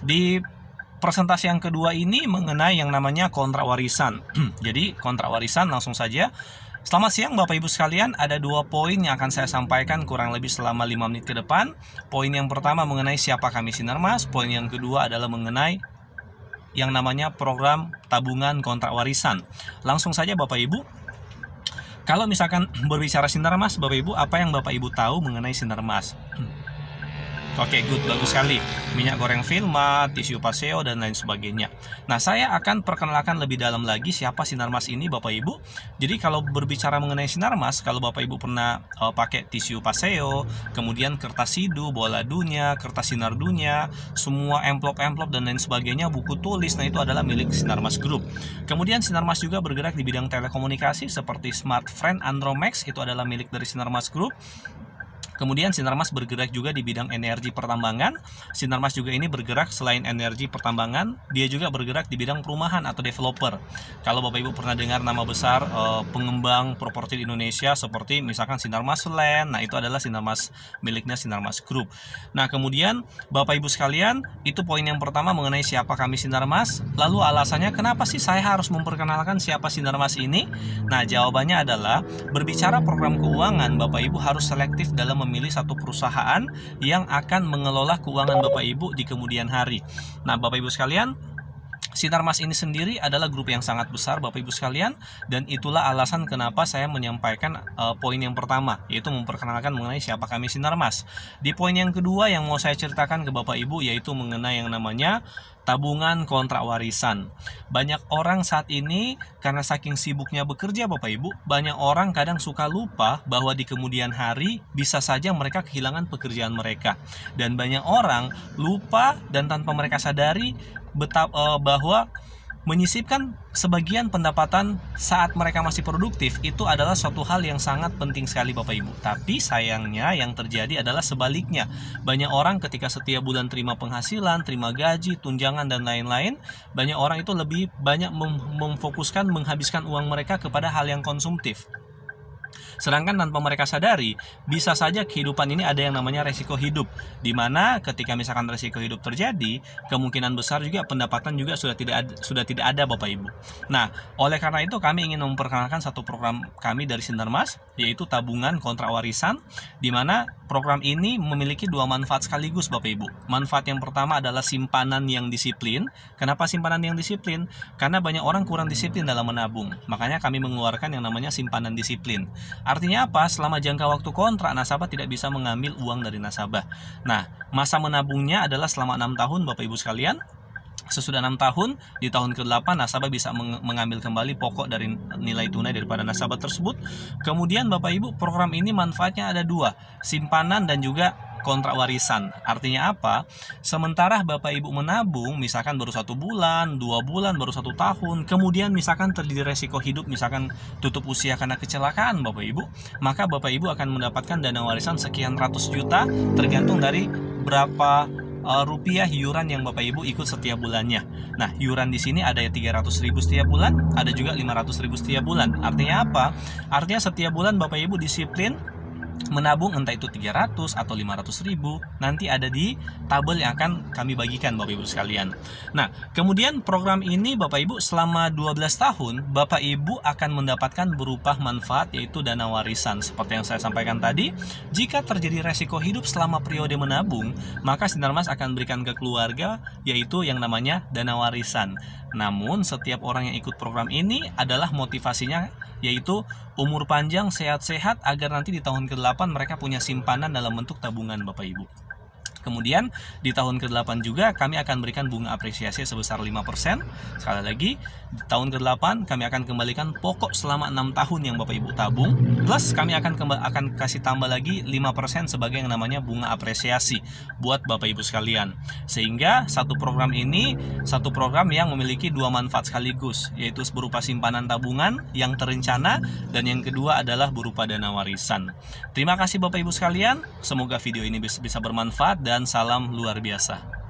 Di presentasi yang kedua ini mengenai yang namanya kontrak warisan. Jadi kontrak warisan langsung saja. Selamat siang Bapak Ibu sekalian, ada 2 poin yang akan saya sampaikan kurang lebih selama 5 menit ke depan. Poin yang pertama mengenai siapa kami Sinarmas, poin yang kedua adalah mengenai yang namanya program tabungan kontrak warisan. Langsung saja Bapak Ibu, kalau misalkan berbicara Sinarmas, Bapak Ibu, apa yang Bapak Ibu tahu mengenai Sinarmas? Oke, good, bagus sekali. Minyak goreng Vilma, tisu Paseo, dan lain sebagainya. Nah, saya akan perkenalkan lebih dalam lagi siapa Sinarmas ini, Bapak Ibu. Jadi, kalau berbicara mengenai Sinarmas, kalau Bapak Ibu pernah pakai tisu Paseo, kemudian kertas sidu, bola dunia, kertas sinar dunia, semua amplop-amplop dan lain sebagainya, buku tulis, nah itu adalah milik Sinarmas Group. Kemudian Sinarmas juga bergerak di bidang telekomunikasi seperti Smartfren, Andromax, itu adalah milik dari Sinarmas Group. Kemudian Sinarmas bergerak juga di bidang energi pertambangan. Sinarmas juga ini bergerak selain energi pertambangan, dia juga bergerak di bidang perumahan atau developer. Kalau Bapak Ibu pernah dengar nama besar pengembang properti di Indonesia seperti misalkan Sinarmas Land, nah itu adalah Sinarmas miliknya Sinarmas Group. Nah kemudian Bapak Ibu sekalian, itu poin yang pertama mengenai siapa kami Sinarmas. Lalu alasannya kenapa sih saya harus memperkenalkan siapa Sinarmas ini? Nah jawabannya adalah berbicara program keuangan, Bapak Ibu harus selektif dalam memilih satu perusahaan yang akan mengelola keuangan Bapak Ibu di kemudian hari. Nah, Bapak Ibu sekalian, Sinarmas ini sendiri adalah grup yang sangat besar Bapak Ibu sekalian, dan itulah alasan kenapa saya menyampaikan poin yang pertama, yaitu memperkenalkan mengenai siapa kami Sinarmas. Di poin yang kedua yang mau saya ceritakan ke Bapak Ibu yaitu mengenai yang namanya tabungan kontrak warisan. Banyak orang saat ini karena saking sibuknya bekerja Bapak Ibu, banyak orang kadang suka lupa bahwa di kemudian hari bisa saja mereka kehilangan pekerjaan mereka. Dan banyak orang lupa dan tanpa mereka sadari bahwa menyisipkan sebagian pendapatan saat mereka masih produktif itu adalah suatu hal yang sangat penting sekali Bapak Ibu. Tapi sayangnya yang terjadi adalah sebaliknya. Banyak orang ketika setiap bulan terima penghasilan, terima gaji, tunjangan dan lain-lain, banyak orang itu lebih banyak memfokuskan menghabiskan uang mereka kepada hal yang konsumtif. Sedangkan tanpa mereka sadari, bisa saja kehidupan ini ada yang namanya resiko hidup, dimana ketika misalkan resiko hidup terjadi, kemungkinan besar juga pendapatan juga sudah tidak ada Bapak Ibu. Nah, oleh karena itu kami ingin memperkenalkan satu program kami dari Sinarmas, yaitu tabungan kontrak warisan, dimana program ini memiliki 2 manfaat sekaligus Bapak Ibu. Manfaat yang pertama adalah simpanan yang disiplin. Kenapa simpanan yang disiplin? Karena banyak orang kurang disiplin dalam menabung. Makanya kami mengeluarkan yang namanya simpanan disiplin. Artinya apa? Selama jangka waktu kontrak, nasabah tidak bisa mengambil uang dari nasabah. Nah, masa menabungnya adalah selama 6 tahun Bapak Ibu sekalian. Sesudah 6 tahun, di tahun ke-8 nasabah bisa mengambil kembali pokok dari nilai tunai daripada nasabah tersebut. Kemudian Bapak Ibu, program ini manfaatnya ada 2, simpanan dan juga kontrak warisan. Artinya apa? Sementara Bapak Ibu menabung, misalkan baru 1 bulan, 2 bulan, baru 1 tahun, kemudian misalkan terjadi resiko hidup, misalkan tutup usia karena kecelakaan Bapak Ibu, maka Bapak Ibu akan mendapatkan dana warisan sekian ratus juta, tergantung dari berapa rupiah iuran yang Bapak Ibu ikut setiap bulannya. Nah, iuran di sini ada 300.000 setiap bulan, ada juga 500.000 setiap bulan. Artinya apa? Artinya setiap bulan Bapak Ibu disiplin menabung, entah itu 300 atau 500.000, nanti ada di tabel yang akan kami bagikan Bapak Ibu sekalian. Nah, kemudian program ini Bapak Ibu selama 12 tahun Bapak Ibu akan mendapatkan berupa manfaat yaitu dana warisan. Seperti yang saya sampaikan tadi, jika terjadi resiko hidup selama periode menabung, maka Sinarmas akan berikan ke keluarga yaitu yang namanya dana warisan. Namun setiap orang yang ikut program ini adalah motivasinya yaitu umur panjang, sehat-sehat, agar nanti di tahun ke-8 mereka punya simpanan dalam bentuk tabungan Bapak Ibu. Kemudian di tahun ke-8 juga kami akan berikan bunga apresiasi sebesar 5%. Sekali lagi, di tahun ke-8 kami akan kembalikan pokok selama 6 tahun yang Bapak Ibu tabung, plus kami akan kasih tambah lagi 5% sebagai yang namanya bunga apresiasi buat Bapak Ibu sekalian. Sehingga satu program ini satu program yang memiliki 2 manfaat sekaligus, yaitu berupa simpanan tabungan yang terencana, dan yang kedua adalah berupa dana warisan. Terima kasih Bapak Ibu sekalian, semoga video ini bisa bermanfaat dan salam luar biasa.